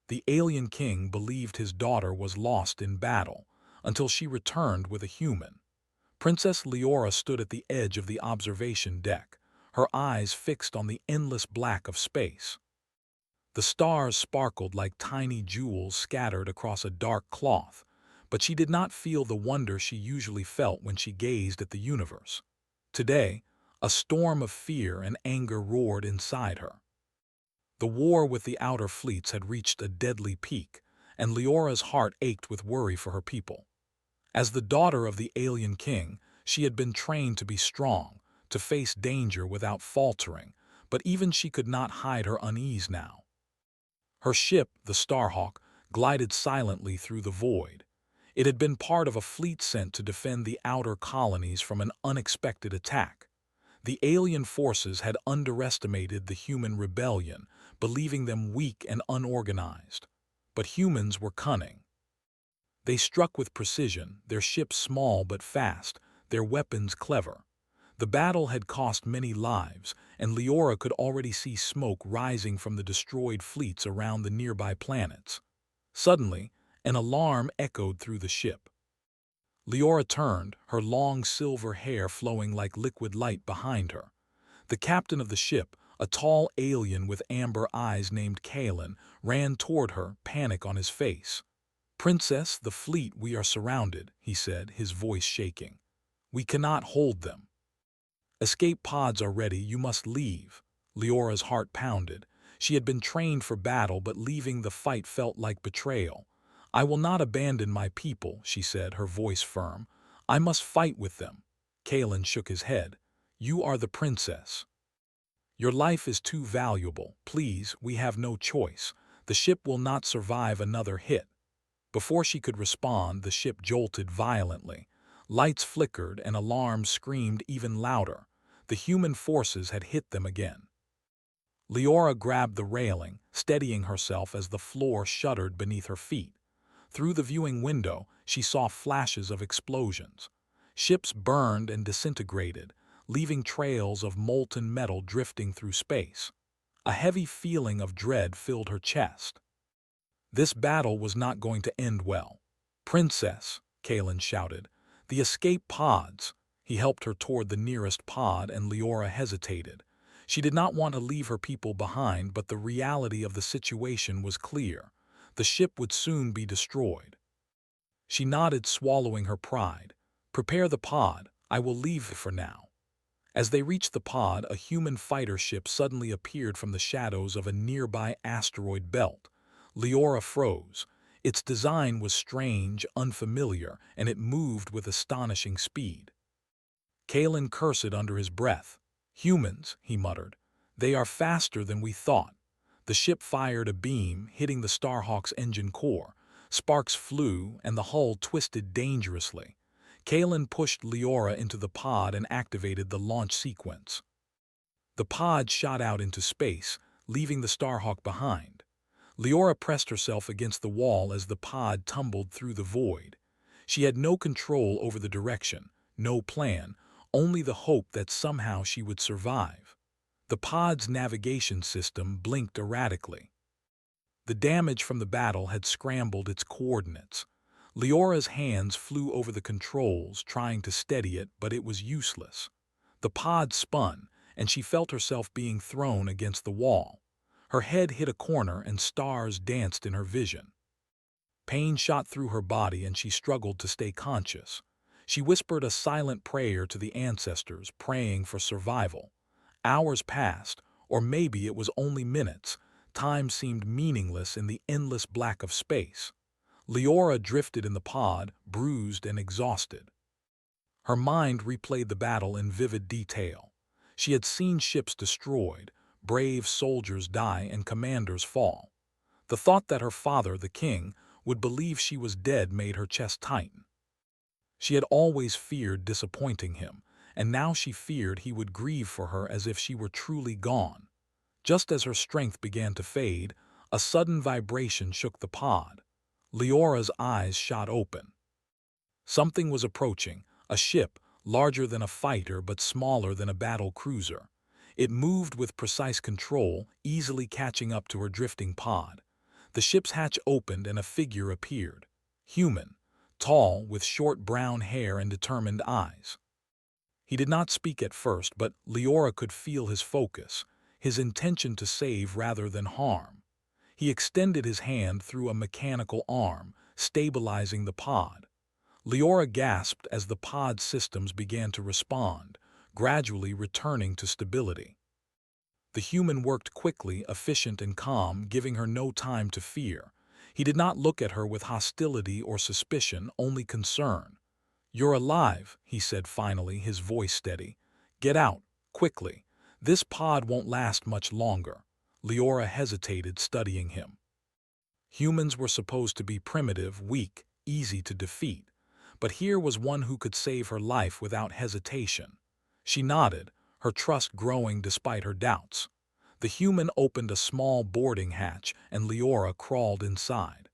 The alien king believed his daughter was lost in battle, until she returned with a human. Princess Leora stood at the edge of the observation deck, her eyes fixed on the endless black of space. The stars sparkled like tiny jewels scattered across a dark cloth, but she did not feel the wonder she usually felt when she gazed at the universe. Today, a storm of fear and anger roared inside her. The war with the outer fleets had reached a deadly peak, and Leora's heart ached with worry for her people. As the daughter of the alien king, she had been trained to be strong, to face danger without faltering, but even she could not hide her unease now. Her ship, the Starhawk, glided silently through the void. It had been part of a fleet sent to defend the outer colonies from an unexpected attack. The alien forces had underestimated the human rebellion, believing them weak and unorganized. But humans were cunning. They struck with precision, their ships small but fast, their weapons clever. The battle had cost many lives, and Leora could already see smoke rising from the destroyed fleets around the nearby planets. Suddenly, an alarm echoed through the ship. Leora turned, her long silver hair flowing like liquid light behind her. The captain of the ship, a tall alien with amber eyes named Kalen, ran toward her, panic on his face. "Princess, the fleet, we are surrounded," he said, his voice shaking. "We cannot hold them." "Escape pods are ready, you must leave." Leora's heart pounded. She had been trained for battle, but leaving the fight felt like betrayal. "I will not abandon my people," she said, her voice firm. "I must fight with them." Kalen shook his head. "You are the princess. Your life is too valuable. Please, we have no choice. The ship will not survive another hit." Before she could respond, the ship jolted violently. Lights flickered and alarms screamed even louder. The human forces had hit them again. Leora grabbed the railing, steadying herself as the floor shuddered beneath her feet. Through the viewing window, she saw flashes of explosions. Ships burned and disintegrated, leaving trails of molten metal drifting through space. A heavy feeling of dread filled her chest. This battle was not going to end well. "Princess," Kalen shouted, "the escape pods." He helped her toward the nearest pod, and Leora hesitated. She did not want to leave her people behind, but the reality of the situation was clear. The ship would soon be destroyed. She nodded, swallowing her pride. "Prepare the pod. I will leave for now." As they reached the pod, a human fighter ship suddenly appeared from the shadows of a nearby asteroid belt. Leora froze. Its design was strange, unfamiliar, and it moved with astonishing speed. Kalen cursed under his breath. "Humans," he muttered. "They are faster than we thought." The ship fired a beam, hitting the Starhawk's engine core. Sparks flew, and the hull twisted dangerously. Kalen pushed Leora into the pod and activated the launch sequence. The pod shot out into space, leaving the Starhawk behind. Leora pressed herself against the wall as the pod tumbled through the void. She had no control over the direction, no plan, only the hope that somehow she would survive. The pod's navigation system blinked erratically. The damage from the battle had scrambled its coordinates. Leora's hands flew over the controls, trying to steady it, but it was useless. The pod spun, and she felt herself being thrown against the wall. Her head hit a corner, and stars danced in her vision. Pain shot through her body, and she struggled to stay conscious. She whispered a silent prayer to the ancestors, praying for survival. Hours passed, or maybe it was only minutes. Time seemed meaningless in the endless black of space. Leora drifted in the pod, bruised and exhausted. Her mind replayed the battle in vivid detail. She had seen ships destroyed, brave soldiers die, and commanders fall. The thought that her father, the king, would believe she was dead made her chest tighten. She had always feared disappointing him, and now she feared he would grieve for her as if she were truly gone. Just as her strength began to fade, a sudden vibration shook the pod. Leora's eyes shot open. Something was approaching, a ship, larger than a fighter but smaller than a battle cruiser. It moved with precise control, easily catching up to her drifting pod. The ship's hatch opened and a figure appeared. Human, tall, with short brown hair and determined eyes. He did not speak at first, but Leora could feel his focus, his intention to save rather than harm. He extended his hand through a mechanical arm, stabilizing the pod. Leora gasped as the pod systems began to respond, gradually returning to stability. The human worked quickly, efficient and calm, giving her no time to fear. He did not look at her with hostility or suspicion, only concern. "You're alive," he said finally, his voice steady. "Get out, quickly. This pod won't last much longer." Leora hesitated, studying him. Humans were supposed to be primitive, weak, easy to defeat. But here was one who could save her life without hesitation. She nodded, her trust growing despite her doubts. The human opened a small boarding hatch, and Leora crawled inside.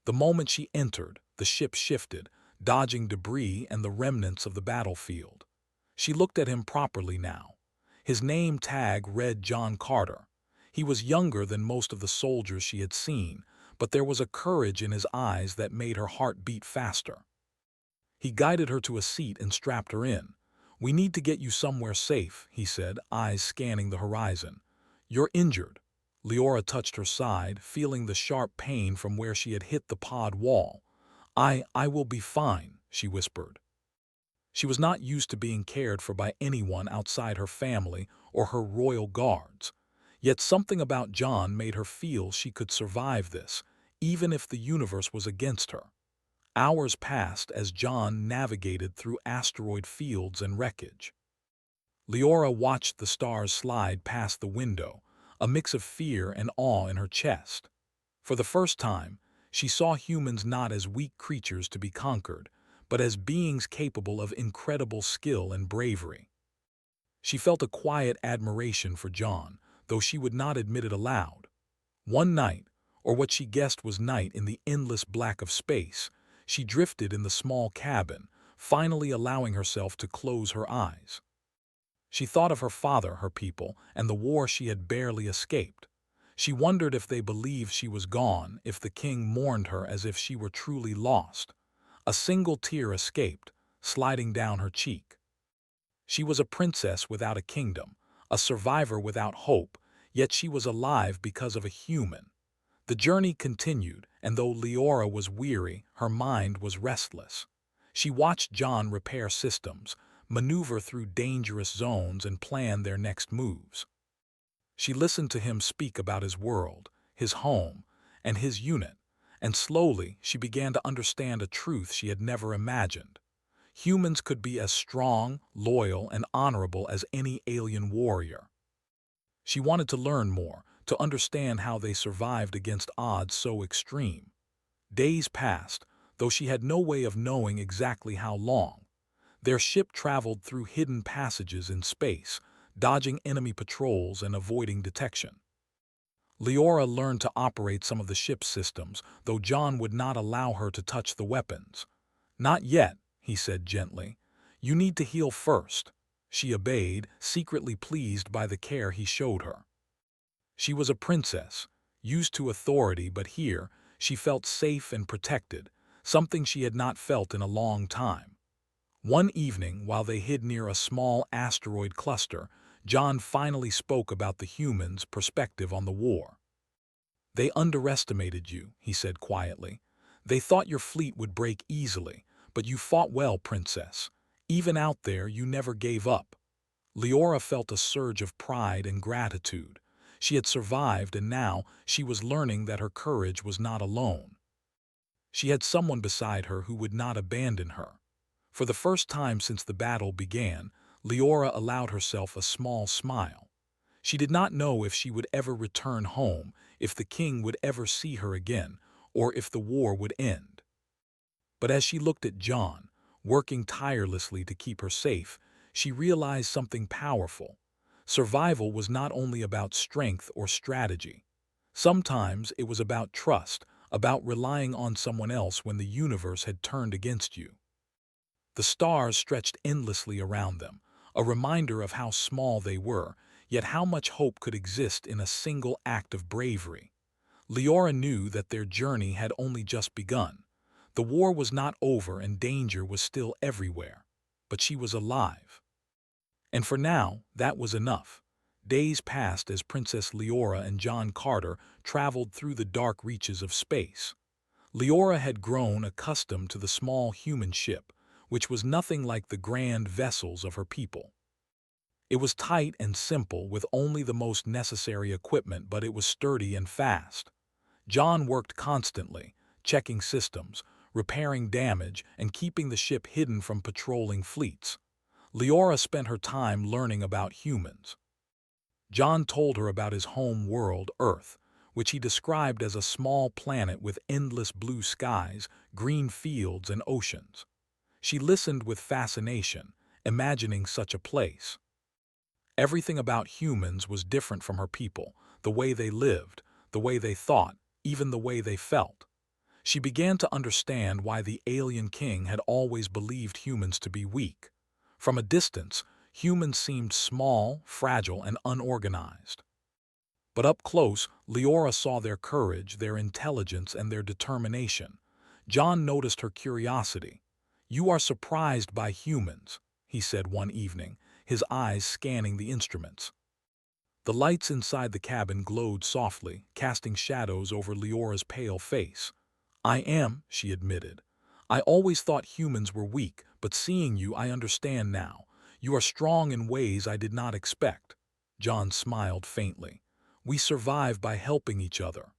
The moment she entered, the ship shifted, dodging debris and the remnants of the battlefield. She looked at him properly now. His name tag read John Carter. He was younger than most of the soldiers she had seen, but there was a courage in his eyes that made her heart beat faster. He guided her to a seat and strapped her in. "We need to get you somewhere safe," he said, eyes scanning the horizon. "You're injured." Leora touched her side, feeling the sharp pain from where she had hit the pod wall. I will be fine," she whispered. She was not used to being cared for by anyone outside her family or her royal guards. Yet something about John made her feel she could survive this, even if the universe was against her. Hours passed as John navigated through asteroid fields and wreckage. Leora watched the stars slide past the window, a mix of fear and awe in her chest. For the first time, she saw humans not as weak creatures to be conquered, but as beings capable of incredible skill and bravery. She felt a quiet admiration for John, though she would not admit it aloud. One night, or what she guessed was night in the endless black of space, she drifted in the small cabin, finally allowing herself to close her eyes. She thought of her father, her people, and the war she had barely escaped. She wondered if they believed she was gone, if the king mourned her as if she were truly lost. A single tear escaped, sliding down her cheek. She was a princess without a kingdom, a survivor without hope, yet she was alive because of a human. The journey continued, and though Leora was weary, her mind was restless. She watched John repair systems, maneuver through dangerous zones, and plan their next moves. She listened to him speak about his world, his home, and his unit, and slowly she began to understand a truth she had never imagined. Humans could be as strong, loyal, and honorable as any alien warrior. She wanted to learn more, to understand how they survived against odds so extreme. Days passed, though she had no way of knowing exactly how long. Their ship traveled through hidden passages in space, dodging enemy patrols and avoiding detection. Leora learned to operate some of the ship's systems, though John would not allow her to touch the weapons. "Not yet," he said gently. "You need to heal first." She obeyed, secretly pleased by the care he showed her. She was a princess, used to authority, but here she felt safe and protected, something she had not felt in a long time. One evening, while they hid near a small asteroid cluster, John finally spoke about the humans' perspective on the war. "They underestimated you," he said quietly. "They thought your fleet would break easily, but you fought well, princess. Even out there, you never gave up." Leora felt a surge of pride and gratitude. She had survived, and now she was learning that her courage was not alone. She had someone beside her who would not abandon her. For the first time since the battle began, Leora allowed herself a small smile. She did not know if she would ever return home, if the king would ever see her again, or if the war would end. But as she looked at John, working tirelessly to keep her safe, she realized something powerful. Survival was not only about strength or strategy. Sometimes it was about trust, about relying on someone else when the universe had turned against you. The stars stretched endlessly around them, a reminder of how small they were, yet how much hope could exist in a single act of bravery. Leora knew that their journey had only just begun. The war was not over and danger was still everywhere. But she was alive. And for now, that was enough. Days passed as Princess Leora and John Carter traveled through the dark reaches of space. Leora had grown accustomed to the small human ship, which was nothing like the grand vessels of her people. It was tight and simple with only the most necessary equipment, but it was sturdy and fast. John worked constantly, checking systems, repairing damage, and keeping the ship hidden from patrolling fleets. Leora spent her time learning about humans. John told her about his home world, Earth, which he described as a small planet with endless blue skies, green fields, and oceans. She listened with fascination, imagining such a place. Everything about humans was different from her people, the way they lived, the way they thought, even the way they felt. She began to understand why the alien king had always believed humans to be weak. From a distance, humans seemed small, fragile, and unorganized. But up close, Leora saw their courage, their intelligence, and their determination. John noticed her curiosity. "You are surprised by humans," he said one evening, his eyes scanning the instruments. The lights inside the cabin glowed softly, casting shadows over Leora's pale face. "I am," she admitted. "I always thought humans were weak, but seeing you, I understand now. You are strong in ways I did not expect." John smiled faintly. "We survive by helping each other.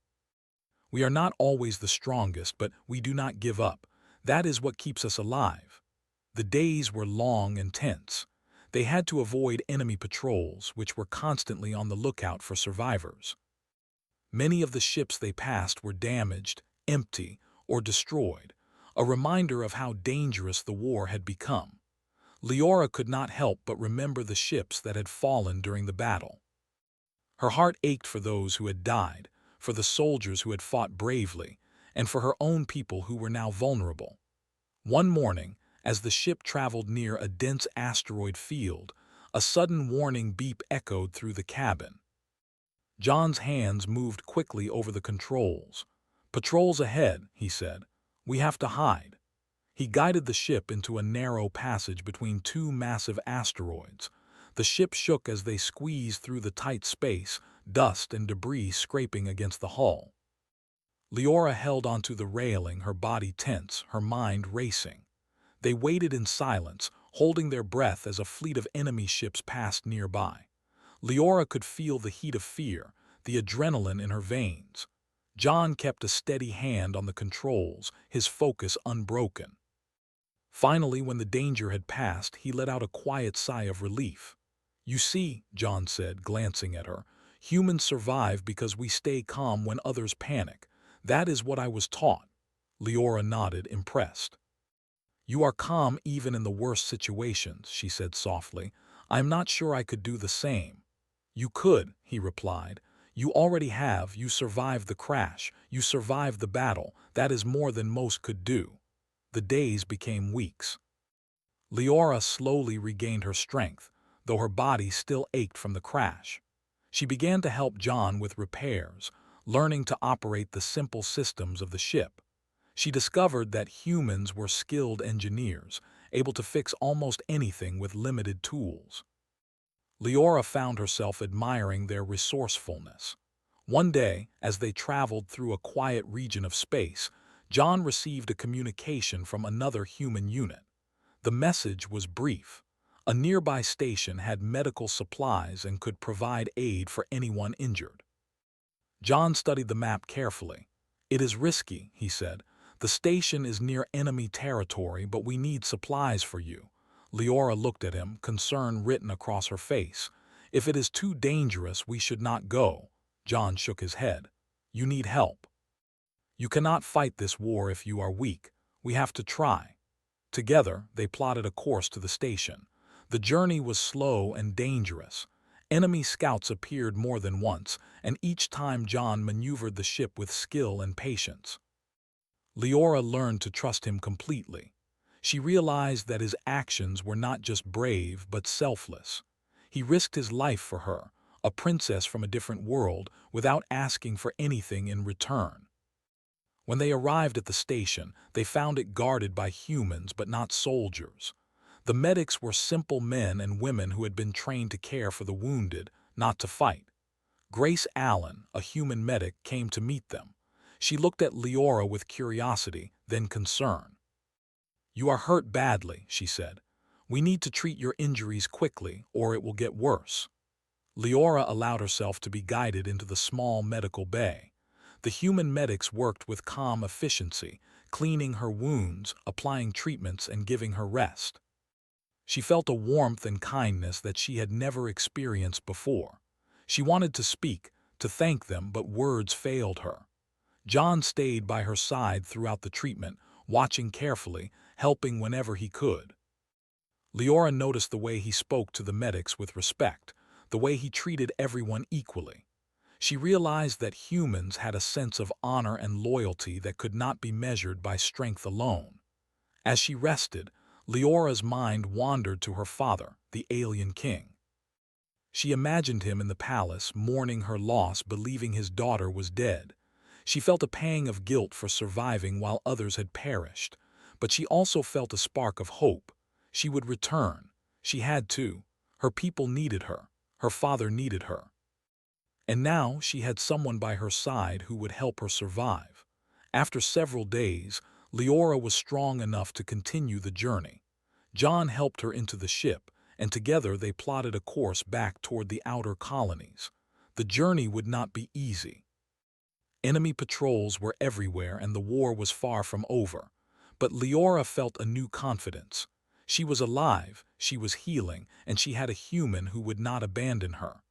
We are not always the strongest, but we do not give up. That is what keeps us alive." The days were long and tense. They had to avoid enemy patrols, which were constantly on the lookout for survivors. Many of the ships they passed were damaged, empty, or destroyed, a reminder of how dangerous the war had become. Leora could not help but remember the ships that had fallen during the battle. Her heart ached for those who had died, for the soldiers who had fought bravely, and for her own people who were now vulnerable. One morning, as the ship traveled near a dense asteroid field, a sudden warning beep echoed through the cabin. John's hands moved quickly over the controls. "Patrols ahead," he said. "We have to hide." He guided the ship into a narrow passage between two massive asteroids. The ship shook as they squeezed through the tight space, dust and debris scraping against the hull. Leora held onto the railing, her body tense, her mind racing. They waited in silence, holding their breath as a fleet of enemy ships passed nearby. Leora could feel the heat of fear, the adrenaline in her veins. John kept a steady hand on the controls, his focus unbroken. Finally, when the danger had passed, he let out a quiet sigh of relief. "You see," John said, glancing at her, "humans survive because we stay calm when others panic. That is what I was taught." Leora nodded, impressed. "You are calm even in the worst situations," she said softly. "I am not sure I could do the same." "You could," he replied. "You already have. You survived the crash. You survived the battle. That is more than most could do." The days became weeks. Leora slowly regained her strength, though her body still ached from the crash. She began to help John with repairs, learning to operate the simple systems of the ship. She discovered that humans were skilled engineers, able to fix almost anything with limited tools. Leora found herself admiring their resourcefulness. One day, as they traveled through a quiet region of space, John received a communication from another human unit. The message was brief. A nearby station had medical supplies and could provide aid for anyone injured. John studied the map carefully. "It is risky," he said. "The station is near enemy territory, but we need supplies for you." Leora looked at him, concern written across her face. "If it is too dangerous, we should not go." John shook his head. "You need help. You cannot fight this war if you are weak. We have to try." Together, they plotted a course to the station. The journey was slow and dangerous. Enemy scouts appeared more than once, and each time John maneuvered the ship with skill and patience. Leora learned to trust him completely. She realized that his actions were not just brave but selfless. He risked his life for her, a princess from a different world, without asking for anything in return. When they arrived at the station, they found it guarded by humans but not soldiers. The medics were simple men and women who had been trained to care for the wounded, not to fight. Grace Allen, a human medic, came to meet them. She looked at Leora with curiosity, then concern. "You are hurt badly," she said. "We need to treat your injuries quickly, or it will get worse." Leora allowed herself to be guided into the small medical bay. The human medics worked with calm efficiency, cleaning her wounds, applying treatments, and giving her rest. She felt a warmth and kindness that she had never experienced before. She wanted to speak, to thank them, but words failed her. John stayed by her side throughout the treatment, watching carefully, helping whenever he could. Leora noticed the way he spoke to the medics with respect, the way he treated everyone equally. She realized that humans had a sense of honor and loyalty that could not be measured by strength alone. As she rested, Leora's mind wandered to her father, the alien king. She imagined him in the palace, mourning her loss, believing his daughter was dead. She felt a pang of guilt for surviving while others had perished, but she also felt a spark of hope. She would return. She had to. Her people needed her. Her father needed her. And now she had someone by her side who would help her survive. After several days, Leora was strong enough to continue the journey. John helped her into the ship, and together they plotted a course back toward the outer colonies. The journey would not be easy. Enemy patrols were everywhere and the war was far from over. But Leora felt a new confidence. She was alive, she was healing, and she had a human who would not abandon her.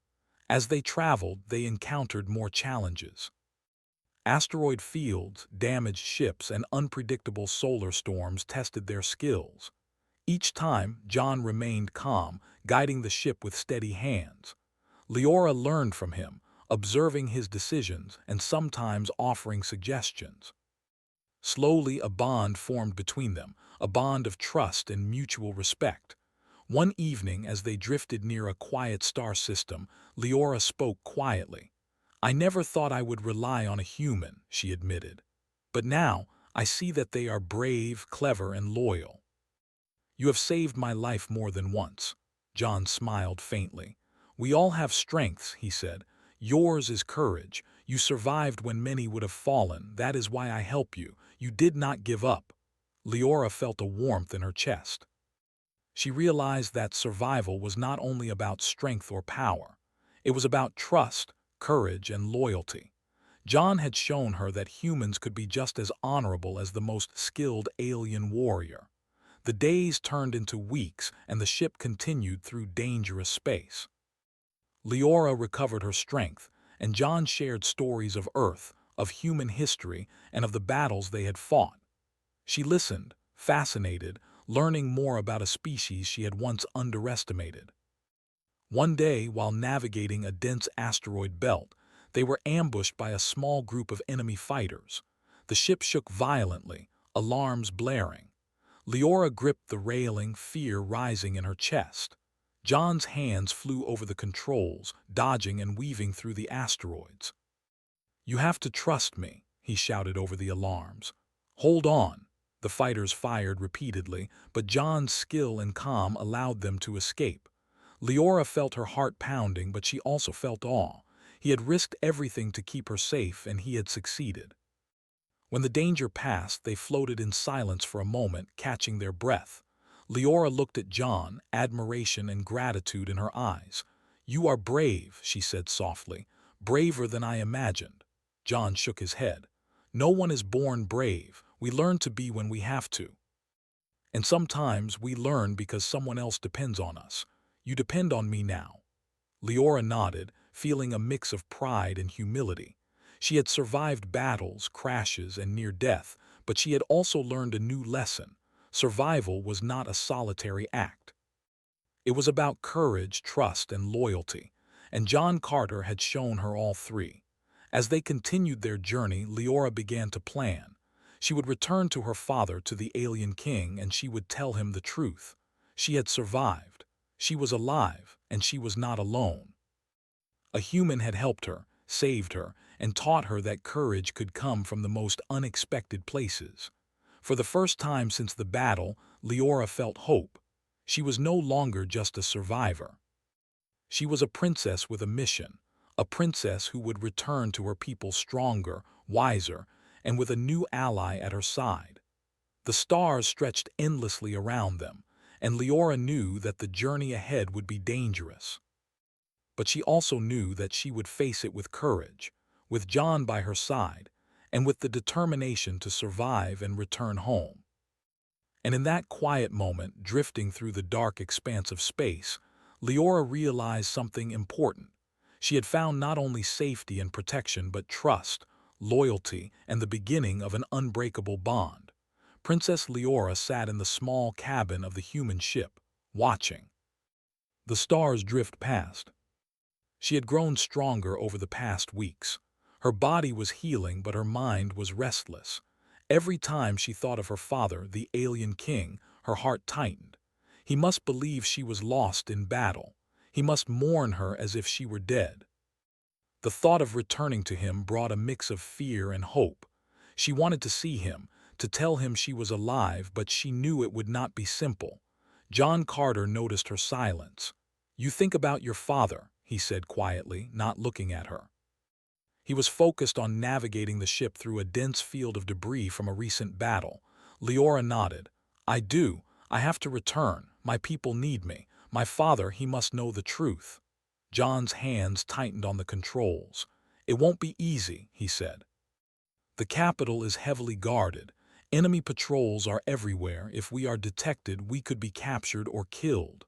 As they traveled, they encountered more challenges. Asteroid fields, damaged ships, and unpredictable solar storms tested their skills. Each time, John remained calm, guiding the ship with steady hands. Leora learned from him, observing his decisions and sometimes offering suggestions. Slowly, a bond formed between them, a bond of trust and mutual respect. One evening, as they drifted near a quiet star system, Leora spoke quietly. "I never thought I would rely on a human," she admitted. "But now, I see that they are brave, clever, and loyal." "You have saved my life more than once." John smiled faintly. "We all have strengths," he said. "Yours is courage. You survived when many would have fallen. That is why I help you. You did not give up." Leora felt a warmth in her chest. She realized that survival was not only about strength or power. It was about trust, courage, and loyalty. John had shown her that humans could be just as honorable as the most skilled alien warrior. The days turned into weeks, and the ship continued through dangerous space. Leora recovered her strength, and John shared stories of Earth, of human history, and of the battles they had fought. She listened, fascinated, learning more about a species she had once underestimated. One day, while navigating a dense asteroid belt, they were ambushed by a small group of enemy fighters. The ship shook violently, alarms blaring. Leora gripped the railing, fear rising in her chest. John's hands flew over the controls, dodging and weaving through the asteroids. "You have to trust me," he shouted over the alarms. "Hold on." The fighters fired repeatedly, but John's skill and calm allowed them to escape. Leora felt her heart pounding, but she also felt awe. He had risked everything to keep her safe, and he had succeeded. When the danger passed, they floated in silence for a moment, catching their breath. Leora looked at John, admiration and gratitude in her eyes. "You are brave," she said softly, "braver than I imagined." John shook his head. "No one is born brave. We learn to be when we have to. And sometimes we learn because someone else depends on us. You depend on me now." Leora nodded, feeling a mix of pride and humility. She had survived battles, crashes, and near death, but she had also learned a new lesson. Survival was not a solitary act. It was about courage, trust, and loyalty, and John Carter had shown her all three. As they continued their journey, Leora began to plan. She would return to her father, to the alien king, and she would tell him the truth. She had survived. She was alive, and she was not alone. A human had helped her, saved her, and taught her that courage could come from the most unexpected places. For the first time since the battle, Leora felt hope. She was no longer just a survivor. She was a princess with a mission, a princess who would return to her people stronger, wiser, and with a new ally at her side. The stars stretched endlessly around them, and Leora knew that the journey ahead would be dangerous. But she also knew that she would face it with courage, with John by her side, and with the determination to survive and return home. And in that quiet moment, drifting through the dark expanse of space, Leora realized something important. She had found not only safety and protection, but trust, loyalty, and the beginning of an unbreakable bond. Princess Leora sat in the small cabin of the human ship, watching the stars drift past. She had grown stronger over the past weeks. Her body was healing, but her mind was restless. Every time she thought of her father, the alien king, her heart tightened. He must believe she was lost in battle. He must mourn her as if she were dead. The thought of returning to him brought a mix of fear and hope. She wanted to see him, to tell him she was alive, but she knew it would not be simple. John Carter noticed her silence. "You think about your father," he said quietly, not looking at her. He was focused on navigating the ship through a dense field of debris from a recent battle. Leora nodded. "I do. I have to return. My people need me. My father, he must know the truth." John's hands tightened on the controls. "It won't be easy," he said. "The capital is heavily guarded. Enemy patrols are everywhere. If we are detected, we could be captured or killed."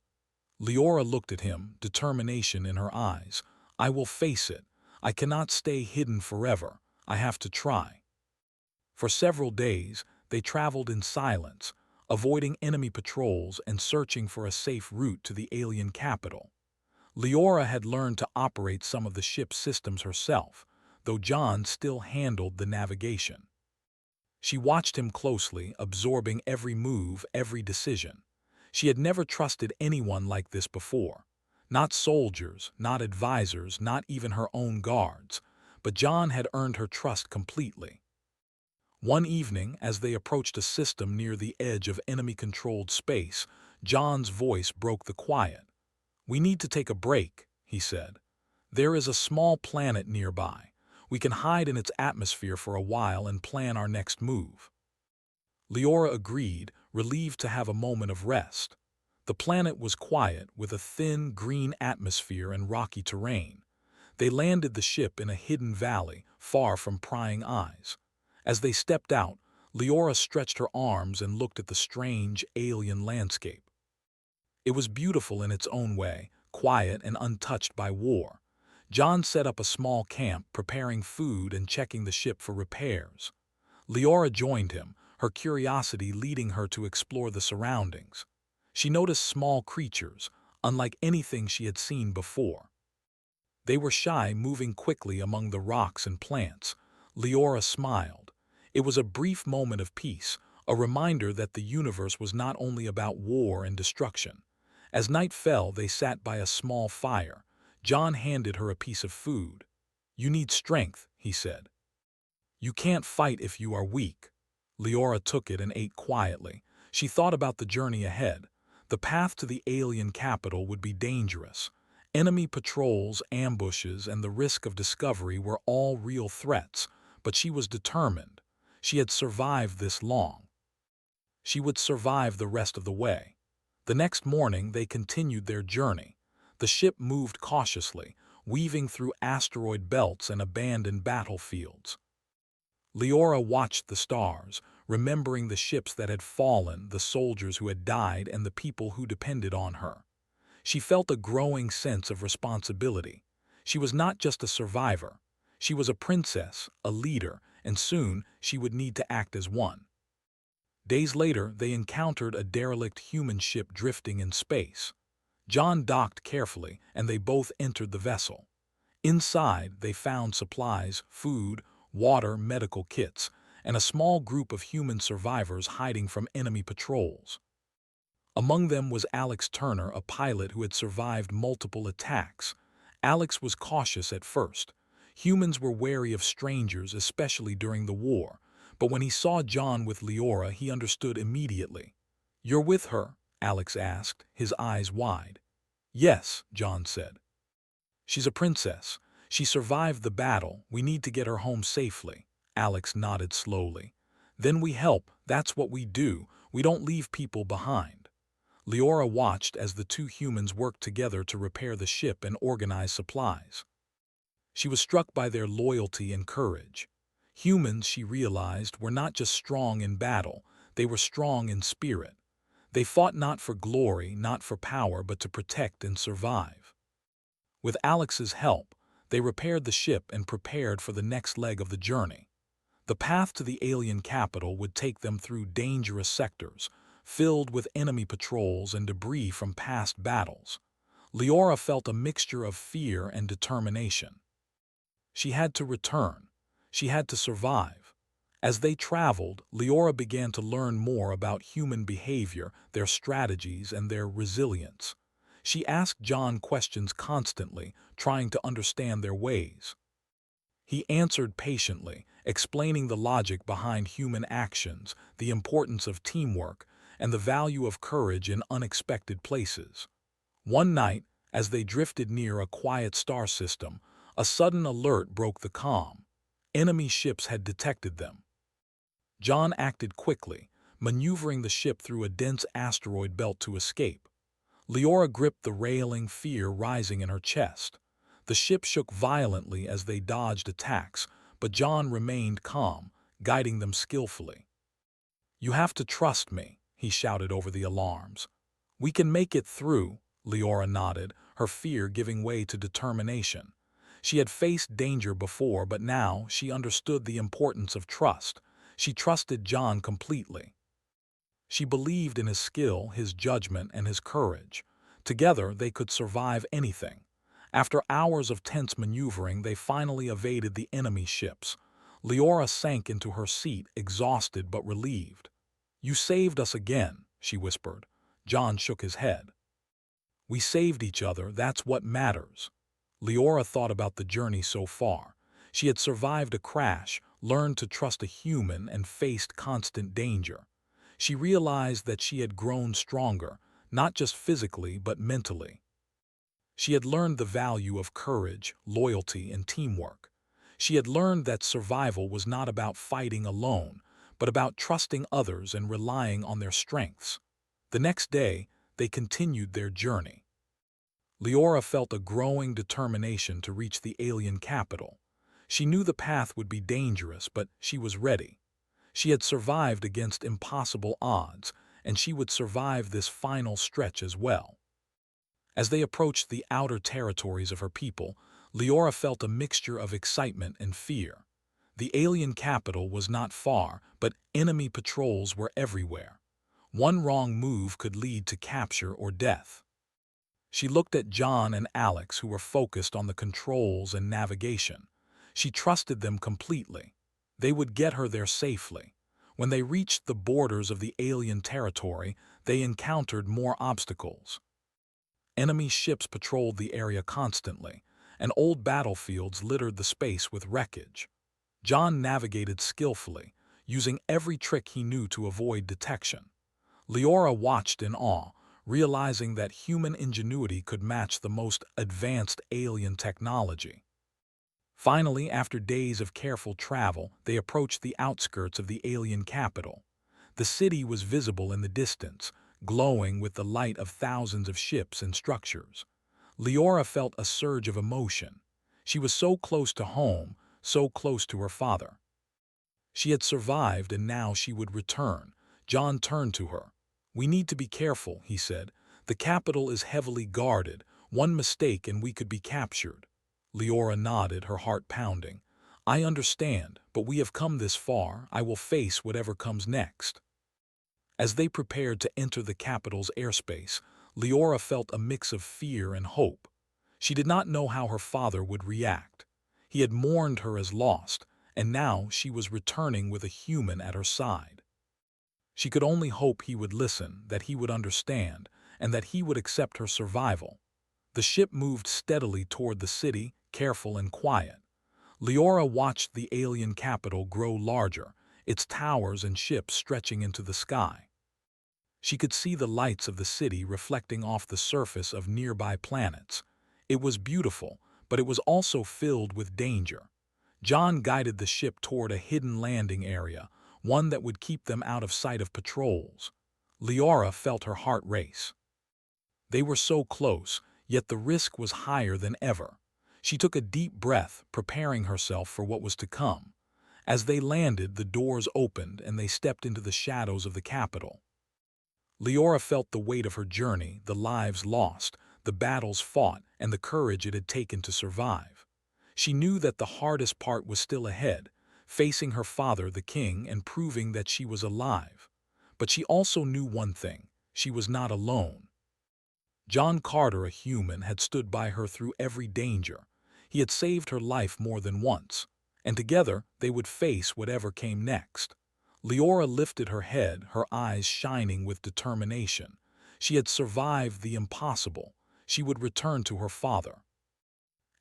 Leora looked at him, determination in her eyes. "I will face it. I cannot stay hidden forever. I have to try." For several days, they traveled in silence, avoiding enemy patrols and searching for a safe route to the alien capital. Leora had learned to operate some of the ship's systems herself, though John still handled the navigation. She watched him closely, absorbing every move, every decision. She had never trusted anyone like this before. Not soldiers, not advisors, not even her own guards. But John had earned her trust completely. One evening, as they approached a system near the edge of enemy-controlled space, John's voice broke the quiet. "We need to take a break," he said. "There is a small planet nearby. We can hide in its atmosphere for a while and plan our next move." Leora agreed, relieved to have a moment of rest. The planet was quiet, with a thin, green atmosphere and rocky terrain. They landed the ship in a hidden valley, far from prying eyes. As they stepped out, Leora stretched her arms and looked at the strange, alien landscape. It was beautiful in its own way, quiet and untouched by war. John set up a small camp, preparing food and checking the ship for repairs. Leora joined him, her curiosity leading her to explore the surroundings. She noticed small creatures, unlike anything she had seen before. They were shy, moving quickly among the rocks and plants. Leora smiled. It was a brief moment of peace, a reminder that the universe was not only about war and destruction. As night fell, they sat by a small fire. John handed her a piece of food. "You need strength," he said. "You can't fight if you are weak." Leora took it and ate quietly. She thought about the journey ahead. The path to the alien capital would be dangerous. Enemy patrols, ambushes, and the risk of discovery were all real threats, but she was determined. She had survived this long. She would survive the rest of the way. The next morning, they continued their journey. The ship moved cautiously, weaving through asteroid belts and abandoned battlefields. Leora watched the stars, remembering the ships that had fallen, the soldiers who had died, and the people who depended on her. She felt a growing sense of responsibility. She was not just a survivor. She was a princess, a leader, and soon she would need to act as one. Days later, they encountered a derelict human ship drifting in space. John docked carefully, and they both entered the vessel. Inside, they found supplies, food, water, medical kits, and a small group of human survivors hiding from enemy patrols. Among them was Alex Turner, a pilot who had survived multiple attacks. Alex was cautious at first. Humans were wary of strangers, especially during the war, but when he saw John with Leora, he understood immediately. "You're with her?" Alex asked, his eyes wide. "Yes," John said. "She's a princess. She survived the battle. We need to get her home safely." Alex nodded slowly. "Then we help. That's what we do. We don't leave people behind." Leora watched as the two humans worked together to repair the ship and organize supplies. She was struck by their loyalty and courage. Humans, she realized, were not just strong in battle, they were strong in spirit. They fought not for glory, not for power, but to protect and survive. With Alex's help, they repaired the ship and prepared for the next leg of the journey. The path to the alien capital would take them through dangerous sectors, filled with enemy patrols and debris from past battles. Leora felt a mixture of fear and determination. She had to return. She had to survive. As they traveled, Leora began to learn more about human behavior, their strategies, and their resilience. She asked John questions constantly, trying to understand their ways. He answered patiently, explaining the logic behind human actions, the importance of teamwork, and the value of courage in unexpected places. One night, as they drifted near a quiet star system, a sudden alert broke the calm. Enemy ships had detected them. John acted quickly, maneuvering the ship through a dense asteroid belt to escape. Leora gripped the railing, fear rising in her chest. The ship shook violently as they dodged attacks, but John remained calm, guiding them skillfully. "You have to trust me," he shouted over the alarms. "We can make it through," Leora nodded, her fear giving way to determination. She had faced danger before, but now she understood the importance of trust. She trusted John completely. She believed in his skill, his judgment, and his courage. Together, they could survive anything. After hours of tense maneuvering, they finally evaded the enemy ships. Leora sank into her seat, exhausted but relieved. "You saved us again," she whispered. John shook his head. "We saved each other, that's what matters." Leora thought about the journey so far. She had survived a crash, learned to trust a human, and faced constant danger. She realized that she had grown stronger, not just physically but mentally. She had learned the value of courage, loyalty, and teamwork. She had learned that survival was not about fighting alone, but about trusting others and relying on their strengths. The next day, they continued their journey. Leora felt a growing determination to reach the alien capital. She knew the path would be dangerous, but she was ready. She had survived against impossible odds, and she would survive this final stretch as well. As they approached the outer territories of her people, Leora felt a mixture of excitement and fear. The alien capital was not far, but enemy patrols were everywhere. One wrong move could lead to capture or death. She looked at John and Alex, who were focused on the controls and navigation. She trusted them completely. They would get her there safely. When they reached the borders of the alien territory, they encountered more obstacles. Enemy ships patrolled the area constantly, and old battlefields littered the space with wreckage. John navigated skillfully, using every trick he knew to avoid detection. Leora watched in awe, realizing that human ingenuity could match the most advanced alien technology. Finally, after days of careful travel, they approached the outskirts of the alien capital. The city was visible in the distance, glowing with the light of thousands of ships and structures. Leora felt a surge of emotion. She was so close to home, so close to her father. She had survived, and now she would return. John turned to her. "We need to be careful," he said. "The capital is heavily guarded. One mistake and we could be captured." Leora nodded, her heart pounding. "I understand, but we have come this far. I will face whatever comes next." As they prepared to enter the capital's airspace, Leora felt a mix of fear and hope. She did not know how her father would react. He had mourned her as lost, and now she was returning with a human at her side. She could only hope he would listen, that he would understand, and that he would accept her survival. The ship moved steadily toward the city, careful and quiet. Leora watched the alien capital grow larger, its towers and ships stretching into the sky. She could see the lights of the city reflecting off the surface of nearby planets. It was beautiful, but it was also filled with danger. John guided the ship toward a hidden landing area, one that would keep them out of sight of patrols. Leora felt her heart race. They were so close, yet the risk was higher than ever. She took a deep breath, preparing herself for what was to come. As they landed, the doors opened and they stepped into the shadows of the capital. Leora felt the weight of her journey, the lives lost, the battles fought, and the courage it had taken to survive. She knew that the hardest part was still ahead, facing her father, the king, and proving that she was alive. But she also knew one thing: she was not alone. John Carter, a human, had stood by her through every danger. He had saved her life more than once, and together they would face whatever came next. Leora lifted her head, her eyes shining with determination. She had survived the impossible. She would return to her father.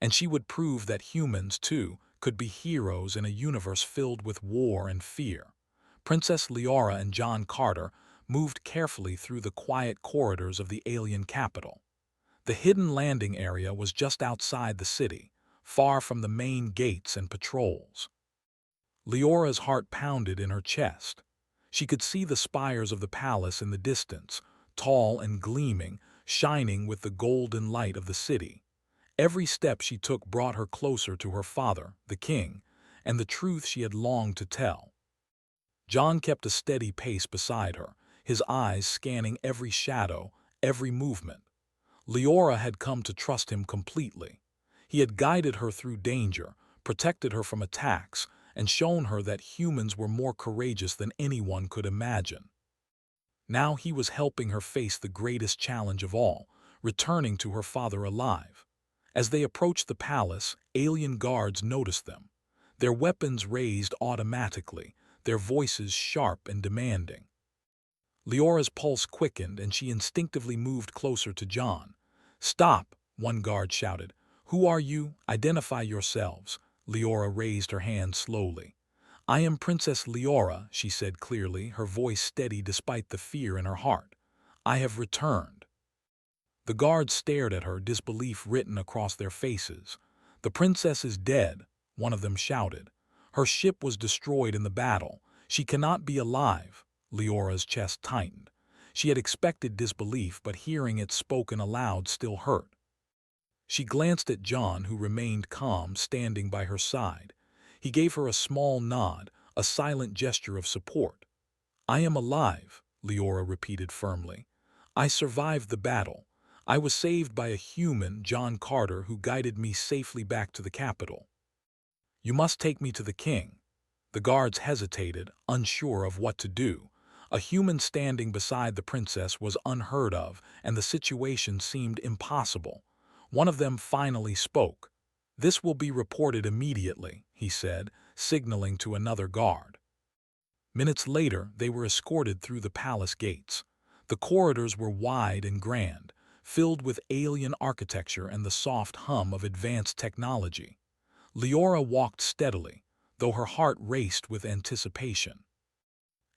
And she would prove that humans, too, could be heroes in a universe filled with war and fear. Princess Leora and John Carter moved carefully through the quiet corridors of the alien capital. The hidden landing area was just outside the city, far from the main gates and patrols. Leora's heart pounded in her chest. She could see the spires of the palace in the distance, tall and gleaming, shining with the golden light of the city. Every step she took brought her closer to her father, the king, and the truth she had longed to tell. John kept a steady pace beside her, his eyes scanning every shadow, every movement. Leora had come to trust him completely. He had guided her through danger, protected her from attacks, and shown her that humans were more courageous than anyone could imagine. Now he was helping her face the greatest challenge of all, returning to her father alive. As they approached the palace, alien guards noticed them, their weapons raised automatically, their voices sharp and demanding. Leora's pulse quickened and she instinctively moved closer to John. "Stop!" one guard shouted. "Who are you? Identify yourselves." Leora raised her hand slowly. "I am Princess Leora," she said clearly, her voice steady despite the fear in her heart. "I have returned." The guards stared at her, disbelief written across their faces. "The princess is dead," one of them shouted. "Her ship was destroyed in the battle. She cannot be alive." Leora's chest tightened. She had expected disbelief, but hearing it spoken aloud still hurt. She glanced at John, who remained calm, standing by her side. He gave her a small nod, a silent gesture of support. "I am alive," Leora repeated firmly. "I survived the battle. I was saved by a human, John Carter, who guided me safely back to the capital." "You must take me to the king." The guards hesitated, unsure of what to do. A human standing beside the princess was unheard of, and the situation seemed impossible. One of them finally spoke. "This will be reported immediately," he said, signaling to another guard. Minutes later, they were escorted through the palace gates. The corridors were wide and grand, filled with alien architecture and the soft hum of advanced technology. Leora walked steadily, though her heart raced with anticipation.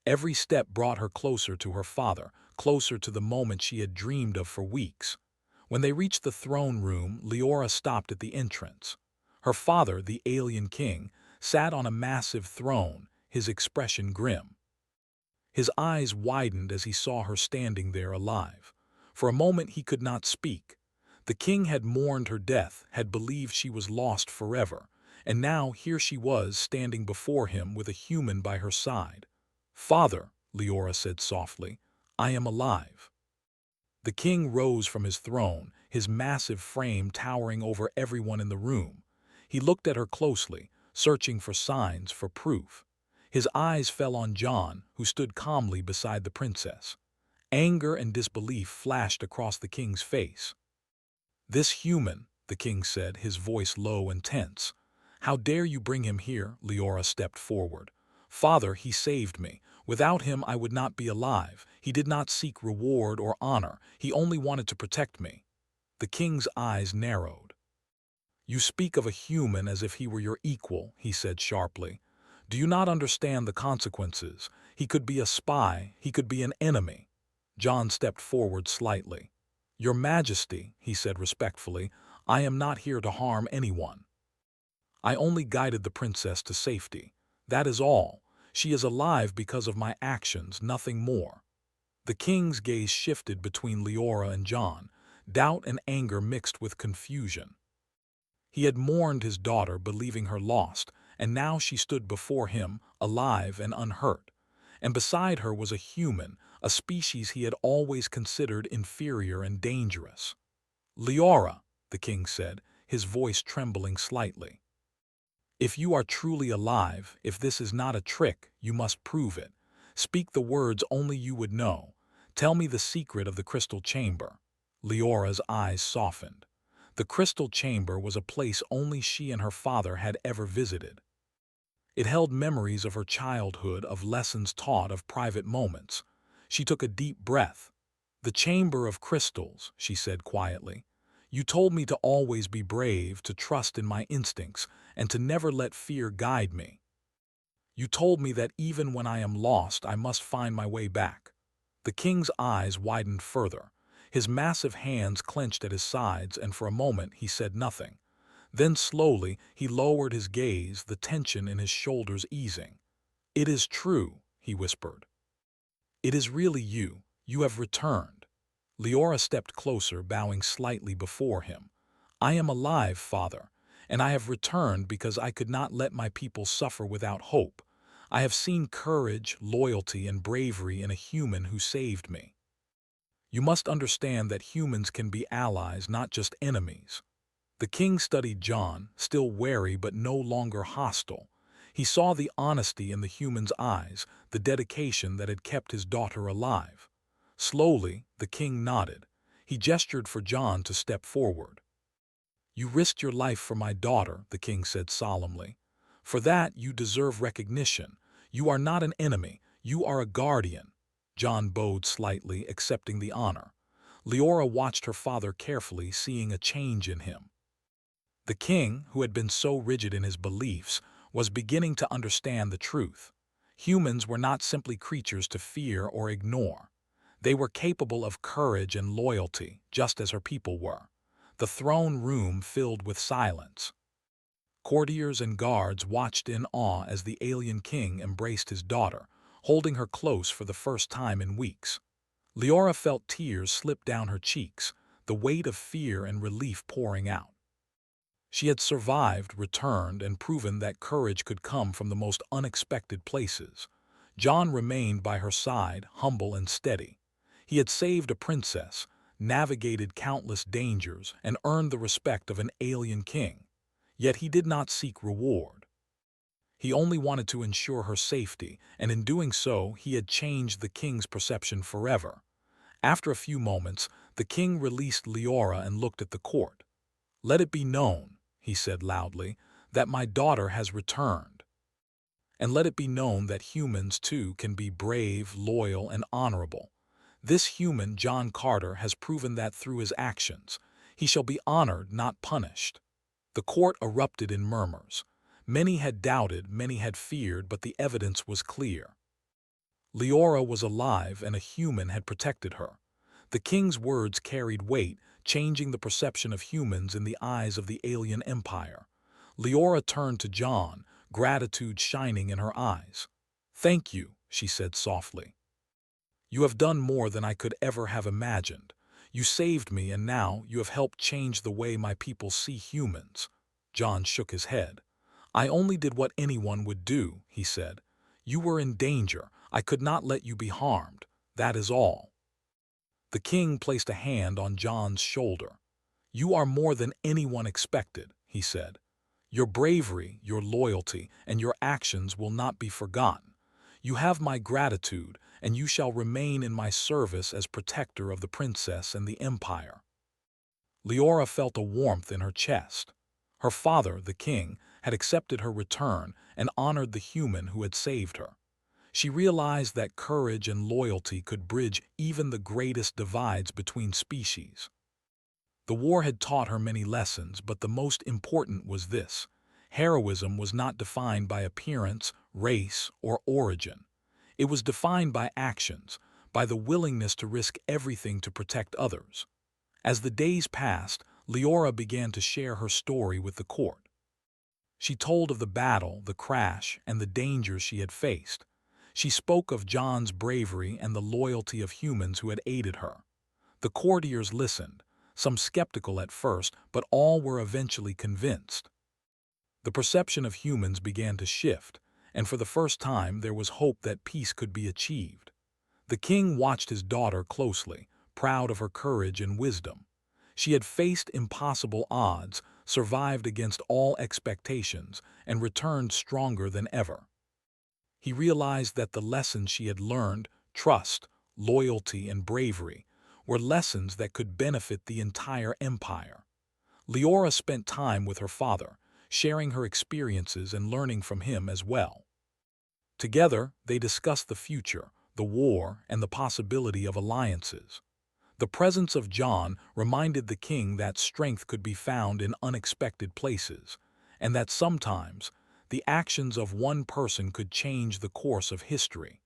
Every step brought her closer to her father, closer to the moment she had dreamed of for weeks. When they reached the throne room, Leora stopped at the entrance. Her father, the alien king, sat on a massive throne, his expression grim. His eyes widened as he saw her standing there alive. For a moment he could not speak. The king had mourned her death, had believed she was lost forever, and now here she was standing before him with a human by her side. "Father," Leora said softly, "I am alive." The king rose from his throne, his massive frame towering over everyone in the room. He looked at her closely, searching for signs, for proof. His eyes fell on John, who stood calmly beside the princess. Anger and disbelief flashed across the king's face. "This human," the king said, his voice low and tense. "How dare you bring him here?" Leora stepped forward. "Father, he saved me. Without him I would not be alive. He did not seek reward or honor. He only wanted to protect me." The king's eyes narrowed. "You speak of a human as if he were your equal," he said sharply. "Do you not understand the consequences? He could be a spy, he could be an enemy." John stepped forward slightly. "Your Majesty," he said respectfully, "I am not here to harm anyone. I only guided the princess to safety. That is all. She is alive because of my actions, nothing more." The king's gaze shifted between Leora and John, doubt and anger mixed with confusion. He had mourned his daughter, believing her lost, and now she stood before him, alive and unhurt. And beside her was a human, a species he had always considered inferior and dangerous. "Leora," the king said, his voice trembling slightly. "If you are truly alive, if this is not a trick, you must prove it. Speak the words only you would know. Tell me the secret of the crystal chamber." Leora's eyes softened. The crystal chamber was a place only she and her father had ever visited. It held memories of her childhood, of lessons taught, of private moments. She took a deep breath. "The chamber of crystals," she said quietly. "You told me to always be brave, to trust in my instincts, and to never let fear guide me. You told me that even when I am lost, I must find my way back." The king's eyes widened further. His massive hands clenched at his sides, and for a moment he said nothing. Then slowly he lowered his gaze, the tension in his shoulders easing. "It is true," he whispered. "It is really you. You have returned." Leora stepped closer, bowing slightly before him. "I am alive, father, and I have returned because I could not let my people suffer without hope. I have seen courage, loyalty, and bravery in a human who saved me. You must understand that humans can be allies, not just enemies." The king studied John, still wary but no longer hostile. He saw the honesty in the human's eyes, the dedication that had kept his daughter alive. Slowly, the king nodded. He gestured for John to step forward. "You risked your life for my daughter," the king said solemnly. "For that, you deserve recognition. You are not an enemy, you are a guardian." John bowed slightly, accepting the honor. Leora watched her father carefully, seeing a change in him. The king, who had been so rigid in his beliefs, was beginning to understand the truth. Humans were not simply creatures to fear or ignore. They were capable of courage and loyalty, just as her people were. The throne room filled with silence. Courtiers and guards watched in awe as the alien king embraced his daughter, holding her close for the first time in weeks. Leora felt tears slip down her cheeks, the weight of fear and relief pouring out. She had survived, returned, and proven that courage could come from the most unexpected places. John remained by her side, humble and steady. He had saved a princess, navigated countless dangers, and earned the respect of an alien king. Yet he did not seek reward. He only wanted to ensure her safety, and in doing so, he had changed the king's perception forever. After a few moments, the king released Leora and looked at the court. "Let it be known," he said loudly, "that my daughter has returned. And let it be known that humans, too, can be brave, loyal, and honorable. This human, John Carter, has proven that through his actions. He shall be honored, not punished." The court erupted in murmurs. Many had doubted, many had feared, but the evidence was clear. Leora was alive, and a human had protected her. The king's words carried weight, changing the perception of humans in the eyes of the alien empire. Leora turned to John, gratitude shining in her eyes. "Thank you," she said softly. "You have done more than I could ever have imagined. You saved me, and now you have helped change the way my people see humans." John shook his head. "I only did what anyone would do," he said. "You were in danger. I could not let you be harmed. That is all." The king placed a hand on John's shoulder. "You are more than anyone expected," he said. "Your bravery, your loyalty, and your actions will not be forgotten. You have my gratitude, and you shall remain in my service as protector of the princess and the empire." Leora felt a warmth in her chest. Her father, the king, had accepted her return and honored the human who had saved her. She realized that courage and loyalty could bridge even the greatest divides between species. The war had taught her many lessons, but the most important was this: heroism was not defined by appearance, race, or origin. It was defined by actions, by the willingness to risk everything to protect others. As the days passed, Leora began to share her story with the court. She told of the battle, the crash, and the dangers she had faced. She spoke of John's bravery and the loyalty of humans who had aided her. The courtiers listened, some skeptical at first, but all were eventually convinced. The perception of humans began to shift, and for the first time there was hope that peace could be achieved. The king watched his daughter closely, proud of her courage and wisdom. She had faced impossible odds, survived against all expectations, and returned stronger than ever. He realized that the lessons she had learned, trust, loyalty, and bravery, were lessons that could benefit the entire empire. Leora spent time with her father, sharing her experiences and learning from him as well. Together, they discussed the future, the war, and the possibility of alliances. The presence of John reminded the king that strength could be found in unexpected places, and that sometimes the actions of one person could change the course of history.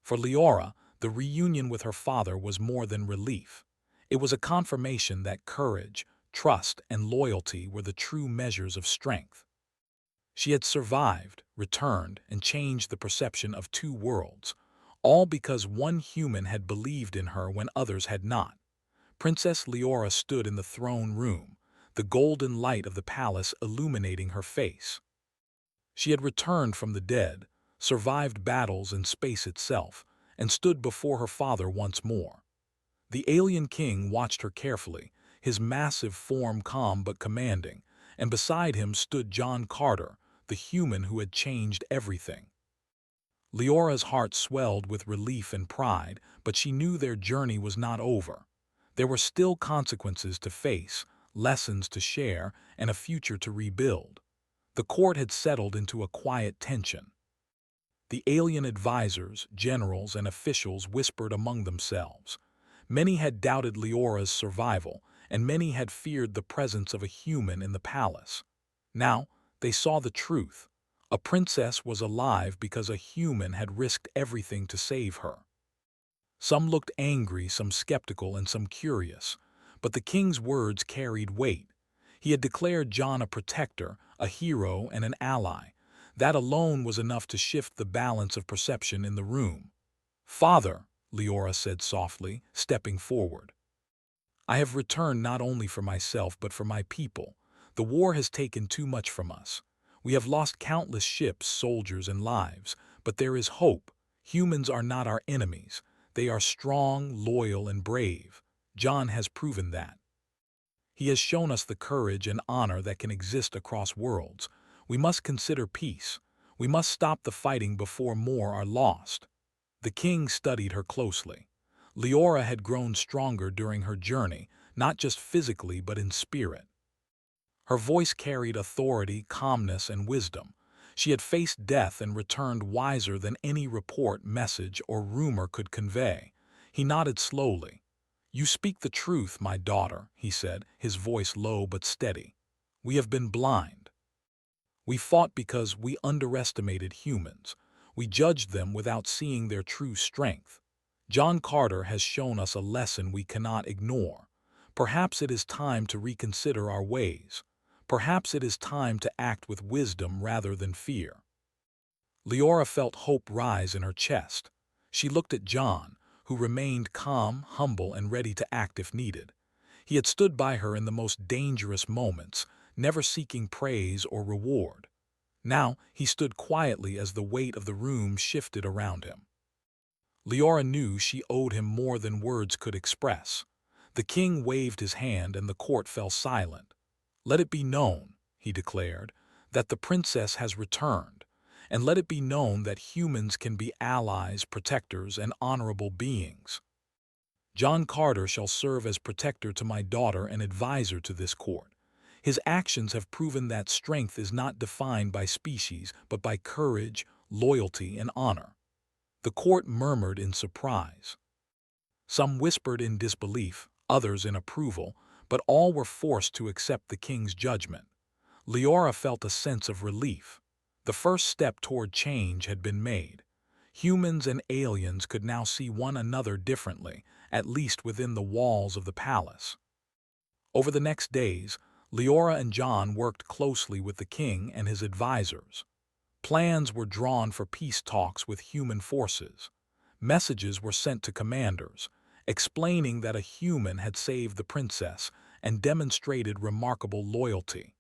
For Leora, the reunion with her father was more than relief. It was a confirmation that courage, trust, and loyalty were the true measures of strength. She had survived, returned, and changed the perception of two worlds, all because one human had believed in her when others had not. Princess Leora stood in the throne room, the golden light of the palace illuminating her face. She had returned from the dead, survived battles and space itself, and stood before her father once more. The alien king watched her carefully, his massive form calm but commanding, and beside him stood John Carter, the human who had changed everything. Leora's heart swelled with relief and pride, but she knew their journey was not over. There were still consequences to face, lessons to share, and a future to rebuild. The court had settled into a quiet tension. The alien advisors, generals, and officials whispered among themselves. Many had doubted Leora's survival, and many had feared the presence of a human in the palace. Now, they saw the truth. A princess was alive because a human had risked everything to save her. Some looked angry, some skeptical, and some curious. But the king's words carried weight. He had declared John a protector, a hero, and an ally. That alone was enough to shift the balance of perception in the room. "Father," Leora said softly, stepping forward, "I have returned not only for myself but for my people. The war has taken too much from us. We have lost countless ships, soldiers, and lives, but there is hope. Humans are not our enemies. They are strong, loyal, and brave. John has proven that. He has shown us the courage and honor that can exist across worlds. We must consider peace. We must stop the fighting before more are lost." The king studied her closely. Leora had grown stronger during her journey, not just physically but in spirit. Her voice carried authority, calmness, and wisdom. She had faced death and returned wiser than any report, message, or rumor could convey. He nodded slowly. "You speak the truth, my daughter," he said, his voice low but steady. "We have been blind. We fought because we underestimated humans. We judged them without seeing their true strength. John Carter has shown us a lesson we cannot ignore. Perhaps it is time to reconsider our ways. Perhaps it is time to act with wisdom rather than fear." Leora felt hope rise in her chest. She looked at John, who remained calm, humble, and ready to act if needed. He had stood by her in the most dangerous moments, never seeking praise or reward. Now he stood quietly as the weight of the room shifted around him. Leora knew she owed him more than words could express. The king waved his hand and the court fell silent. "Let it be known," he declared, "that the princess has returned, and let it be known that humans can be allies, protectors, and honorable beings. John Carter shall serve as protector to my daughter and advisor to this court. His actions have proven that strength is not defined by species, but by courage, loyalty, and honor." The court murmured in surprise. Some whispered in disbelief, others in approval, but all were forced to accept the king's judgment. Leora felt a sense of relief. The first step toward change had been made. Humans and aliens could now see one another differently, at least within the walls of the palace. Over the next days, Leora and John worked closely with the king and his advisors. Plans were drawn for peace talks with human forces. Messages were sent to commanders, explaining that a human had saved the princess and demonstrated remarkable loyalty.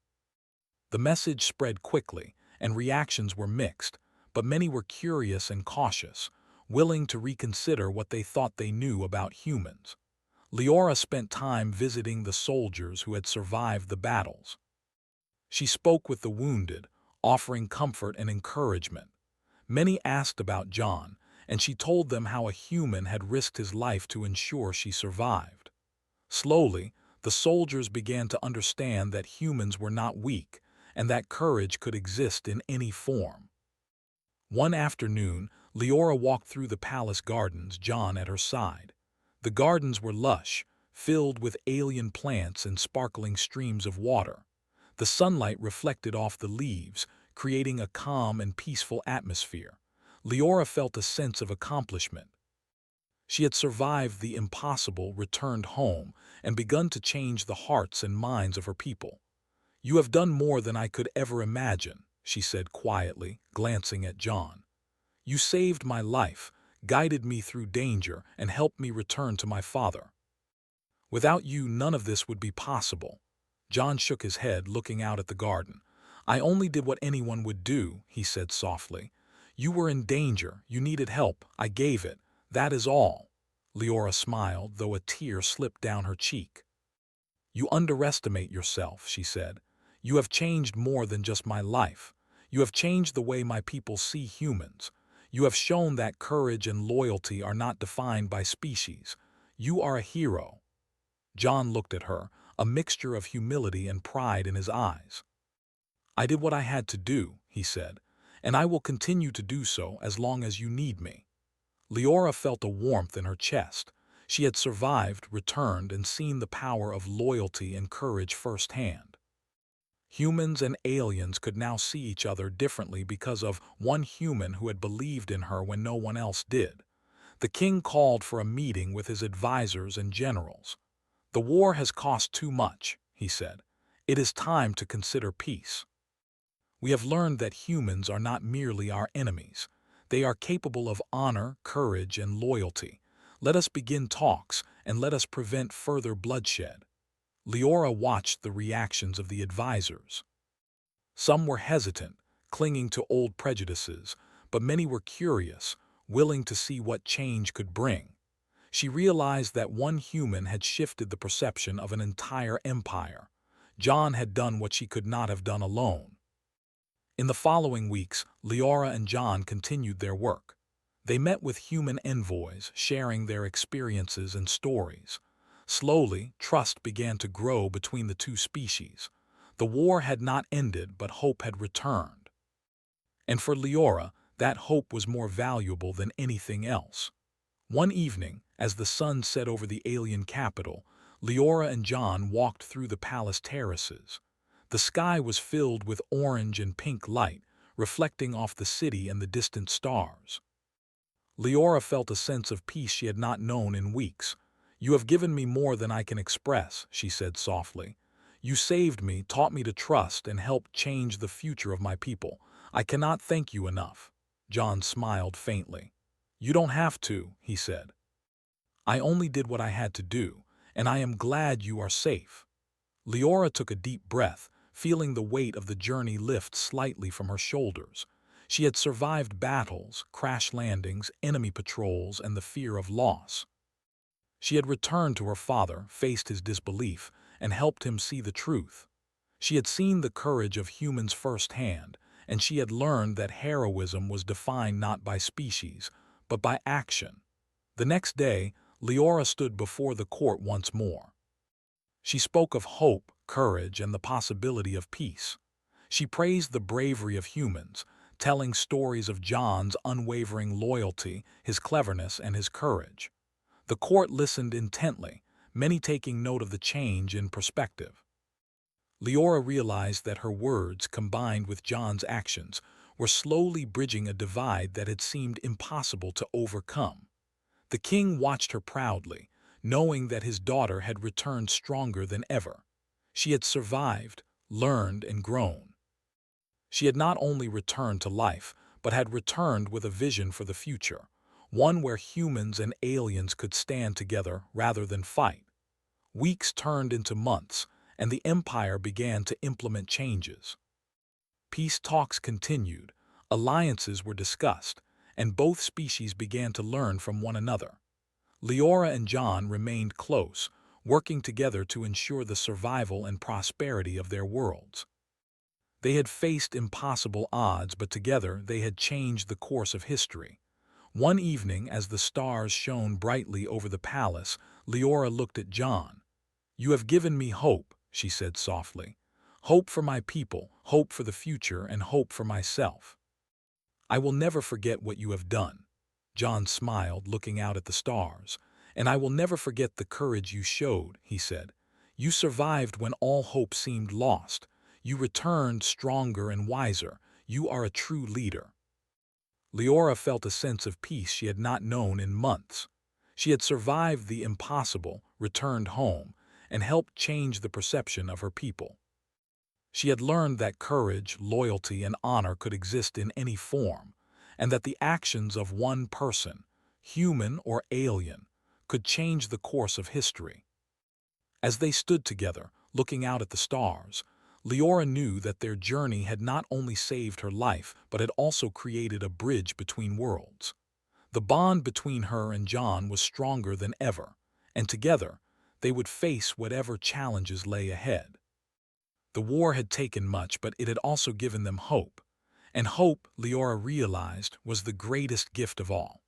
The message spread quickly, and reactions were mixed, but many were curious and cautious, willing to reconsider what they thought they knew about humans. Leora spent time visiting the soldiers who had survived the battles. She spoke with the wounded, offering comfort and encouragement. Many asked about John, and she told them how a human had risked his life to ensure she survived. Slowly, the soldiers began to understand that humans were not weak, and that courage could exist in any form. One afternoon, Leora walked through the palace gardens, John at her side. The gardens were lush, filled with alien plants and sparkling streams of water. The sunlight reflected off the leaves, creating a calm and peaceful atmosphere. Leora felt a sense of accomplishment. She had survived the impossible, returned home, and begun to change the hearts and minds of her people. "You have done more than I could ever imagine," she said quietly, glancing at John. "You saved my life, guided me through danger, and helped me return to my father. Without you, none of this would be possible." John shook his head, looking out at the garden. "I only did what anyone would do," he said softly. "You were in danger, you needed help, I gave it. That is all." Leora smiled, though a tear slipped down her cheek. "You underestimate yourself," she said. "You have changed more than just my life. You have changed the way my people see humans. You have shown that courage and loyalty are not defined by species. You are a hero." John looked at her, a mixture of humility and pride in his eyes. "I did what I had to do," he said, "and I will continue to do so as long as you need me." Leora felt a warmth in her chest. She had survived, returned, and seen the power of loyalty and courage firsthand. Humans and aliens could now see each other differently because of one human who had believed in her when no one else did. The king called for a meeting with his advisors and generals. "The war has cost too much," he said. "It is time to consider peace. We have learned that humans are not merely our enemies. They are capable of honor, courage, and loyalty. Let us begin talks, and let us prevent further bloodshed." Leora watched the reactions of the advisors. Some were hesitant, clinging to old prejudices, but many were curious, willing to see what change could bring. She realized that one human had shifted the perception of an entire empire. John had done what she could not have done alone. In the following weeks, Leora and John continued their work. They met with human envoys, sharing their experiences and stories. Slowly, trust began to grow between the two species. The war had not ended, but hope had returned. And for Leora, that hope was more valuable than anything else. One evening, as the sun set over the alien capital, Leora and John walked through the palace terraces. The sky was filled with orange and pink light, reflecting off the city and the distant stars. Leora felt a sense of peace she had not known in weeks. "You have given me more than I can express," she said softly. "You saved me, taught me to trust, and helped change the future of my people. I cannot thank you enough." John smiled faintly. "You don't have to," he said. "I only did what I had to do, and I am glad you are safe." Leora took a deep breath, feeling the weight of the journey lift slightly from her shoulders. She had survived battles, crash landings, enemy patrols, and the fear of loss. She had returned to her father, faced his disbelief, and helped him see the truth. She had seen the courage of humans firsthand, and she had learned that heroism was defined not by species, but by action. The next day, Leora stood before the court once more. She spoke of hope, courage, and the possibility of peace. She praised the bravery of humans, telling stories of John's unwavering loyalty, his cleverness, and his courage. The court listened intently, many taking note of the change in perspective. Leora realized that her words, combined with John's actions, were slowly bridging a divide that had seemed impossible to overcome. The king watched her proudly, knowing that his daughter had returned stronger than ever. She had survived, learned, and grown. She had not only returned to life, but had returned with a vision for the future, one where humans and aliens could stand together rather than fight. Weeks turned into months, and the Empire began to implement changes. Peace talks continued, alliances were discussed, and both species began to learn from one another. Leora and John remained close, working together to ensure the survival and prosperity of their worlds. They had faced impossible odds, but together they had changed the course of history. One evening, as the stars shone brightly over the palace, Leora looked at John. "You have given me hope," she said softly. "Hope for my people, hope for the future, and hope for myself. I will never forget what you have done." John smiled, looking out at the stars. "And I will never forget the courage you showed," he said. "You survived when all hope seemed lost. You returned stronger and wiser. You are a true leader." Leora felt a sense of peace she had not known in months. She had survived the impossible, returned home, and helped change the perception of her people. She had learned that courage, loyalty, and honor could exist in any form, and that the actions of one person, human or alien, could change the course of history. As they stood together, looking out at the stars, Leora knew that their journey had not only saved her life, but had also created a bridge between worlds. The bond between her and John was stronger than ever, and together they would face whatever challenges lay ahead. The war had taken much, but it had also given them hope. And hope, Leora realized, was the greatest gift of all.